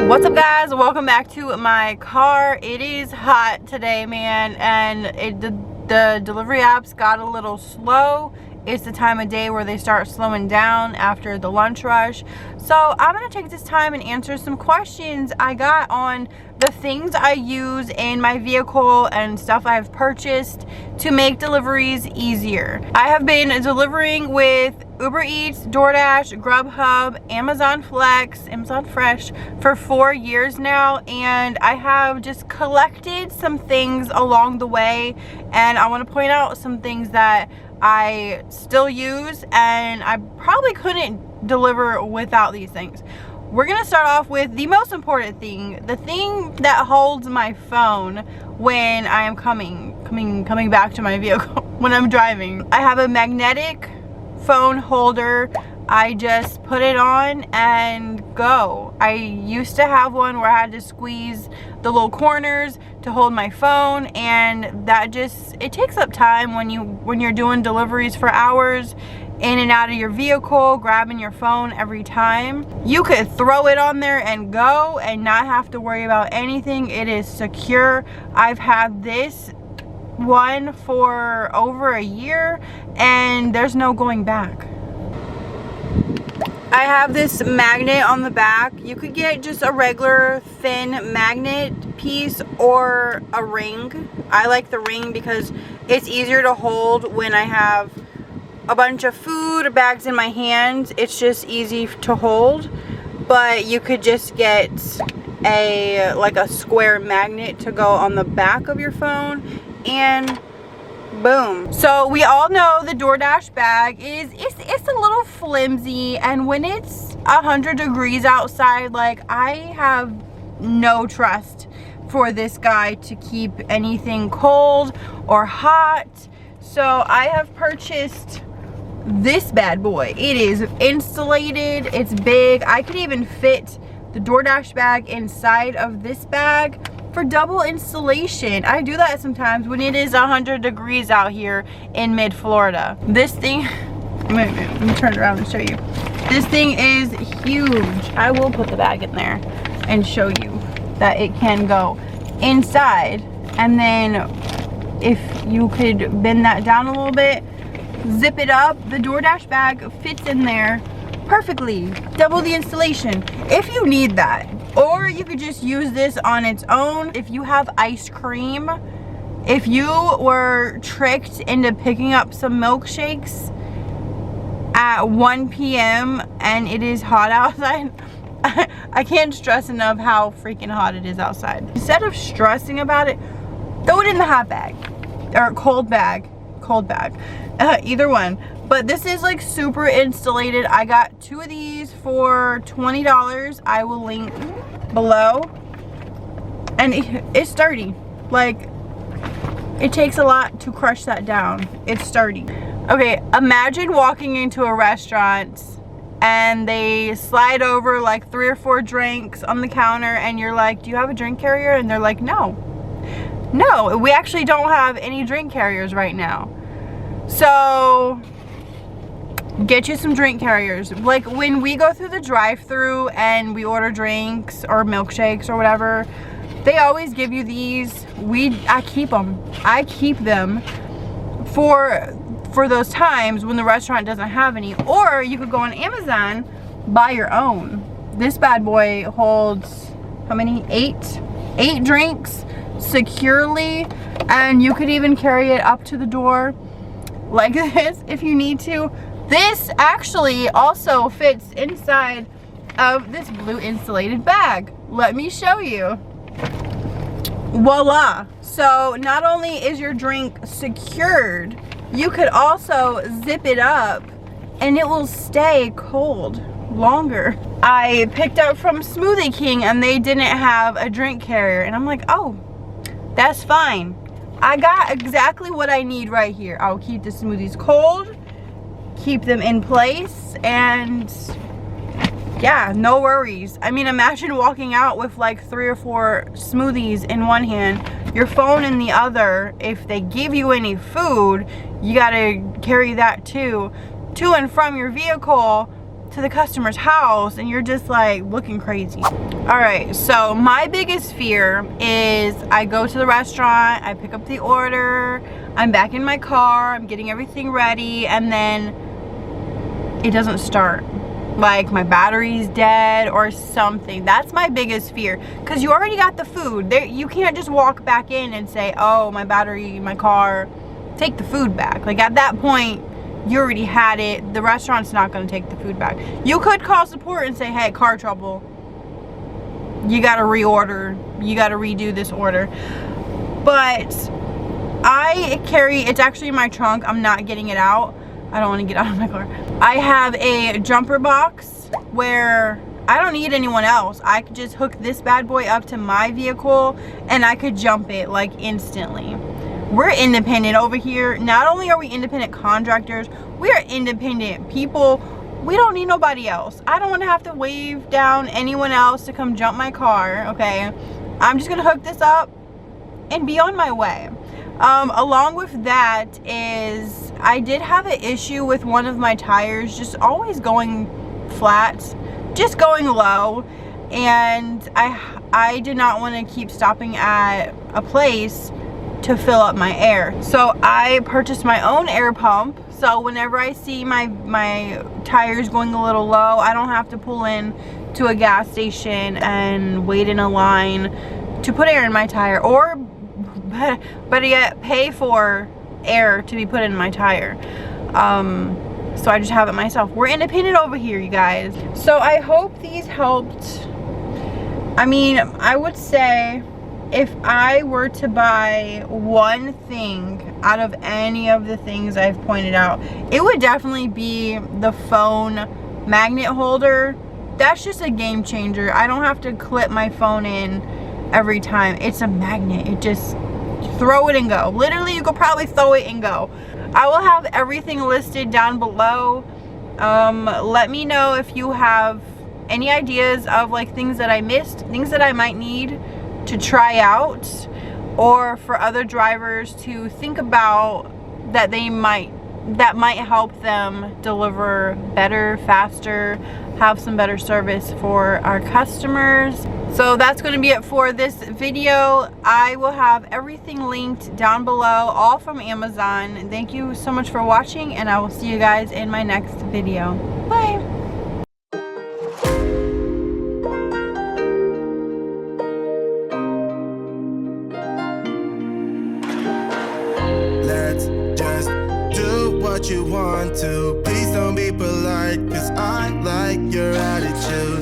What's up, guys? Welcome back to my car. It is hot today, man, and the delivery apps got a little slow. It's the time of day where they start slowing down after the lunch rush. So I'm gonna take this time and answer some questions I got on the things I use in my vehicle and stuff I've purchased to make deliveries easier. I have been delivering with Uber Eats, DoorDash, Grubhub, Amazon Flex, Amazon Fresh for 4 years now, and I have just collected some things along the way, and I want to point out some things that I still use and I probably couldn't deliver without these things. We're gonna start off with the most important thing, the thing that holds my phone when I am coming back to my vehicle when I'm driving. I have a magnetic phone holder. I just put it on and go. I used to have one where I had to squeeze the little corners to hold my phone, and that just, it takes up time when you're doing deliveries for hours in and out of your vehicle, grabbing your phone every time. You could throw it on there and go and not have to worry about anything. It is secure. I've had this one for over a year and there's no going back. I have this magnet on the back. You could get just a regular thin magnet piece or a ring. I like the ring because it's easier to hold when I have a bunch of food or bags in my hands. It's just easy to hold. But you could just get like a square magnet to go on the back of your phone, and boom. So we all know the DoorDash bag it's a little flimsy, and when it's 100 degrees outside, like, I have no trust for this guy to keep anything cold or hot. So I have purchased this bad boy. It is insulated, it's big. I could even fit the DoorDash bag inside of this bag for double installation. I do that sometimes when it is 100 degrees out here in mid-Florida. This thing, let me turn it around and show you. This thing is huge. I will put the bag in there and show you that it can go inside. And then if you could bend that down a little bit, zip it up, the DoorDash bag fits in there perfectly. Double the installation if you need that. Or you could just use this on its own. If you have ice cream, if you were tricked into picking up some milkshakes at 1 p.m. and it is hot outside, I can't stress enough how freaking hot it is outside. Instead of stressing about it, throw it in the hot bag or cold bag, either one. But this is like super insulated. I got 2 of these for $20. I will link below. And it's sturdy. Like, it takes a lot to crush that down. It's sturdy. Okay, imagine walking into a restaurant and they slide over like 3 or 4 drinks on the counter, and you're like, do you have a drink carrier? And they're like, no, we actually don't have any drink carriers right now. So get you some drink carriers. Like, when we go through the drive-through and we order drinks or milkshakes or whatever, they always give you these. I keep them. I keep them for those times when the restaurant doesn't have any. Or you could go on Amazon, buy your own. This bad boy holds how many? 8 drinks securely, and you could even carry it up to the door like this if you need to. This actually also fits inside of this blue insulated bag. Let me show you. Voila. So not only is your drink secured, you could also zip it up and it will stay cold longer. I picked up from Smoothie King and they didn't have a drink carrier, and I'm like, oh, that's fine. I got exactly what I need right here. I'll keep the smoothies cold, keep them in place, and yeah, no worries. I mean, imagine walking out with like 3 or 4 smoothies in one hand, your phone in the other. If they give you any food, you gotta carry that too, to and from your vehicle to the customer's house and you're just like looking crazy. All right, so my biggest fear is I go to the restaurant, I pick up the order, I'm back in my car, I'm getting everything ready, and then it doesn't start. Like my battery's dead or something. That's my biggest fear, because you already got the food there. You can't just walk back in and say, oh, my battery, my car, take the food back. Like at that point you already had it. The restaurant's not going to take the food back. You could call support and say, hey, car trouble, you got to reorder, you got to redo this order. But I carry, it's actually in my trunk, I'm not getting it out. I don't want to get out of my car. I have a jumper box where I don't need anyone else. I could just hook this bad boy up to my vehicle and I could jump it like instantly. We're independent over here. Not only are we independent contractors, we are independent people. We don't need nobody else. I don't want to have to wave down anyone else to come jump my car, okay? I'm just gonna hook this up and be on my way. Along with that is, I did have an issue with one of my tires just always going flat, just going low, and I did not want to keep stopping at a place to fill up my air. So I purchased my own air pump, so whenever I see my tires going a little low, I don't have to pull in to a gas station and wait in a line to put air in my tire, or better yet, pay for air to be put in my tire. So I just have it myself. We're independent over here, you guys. So I hope these helped. I mean, I would say if I were to buy one thing out of any of the things I've pointed out, it would definitely be the phone magnet holder. That's just a game changer. I don't have to clip my phone in every time. It's a magnet. It just throw it and go. Literally, you could probably throw it and go. I will have everything listed down below. Let me know if you have any ideas of like things that I missed, things that I might need to try out, or for other drivers to think about that might help them deliver better, faster, have some better service for our customers. So that's going to be it for this video. I will have everything linked down below, all from Amazon. Thank you so much for watching, and I will see you guys in my next video. Bye. Let's just do what you want to. Please don't be polite, 'cause I like your attitude.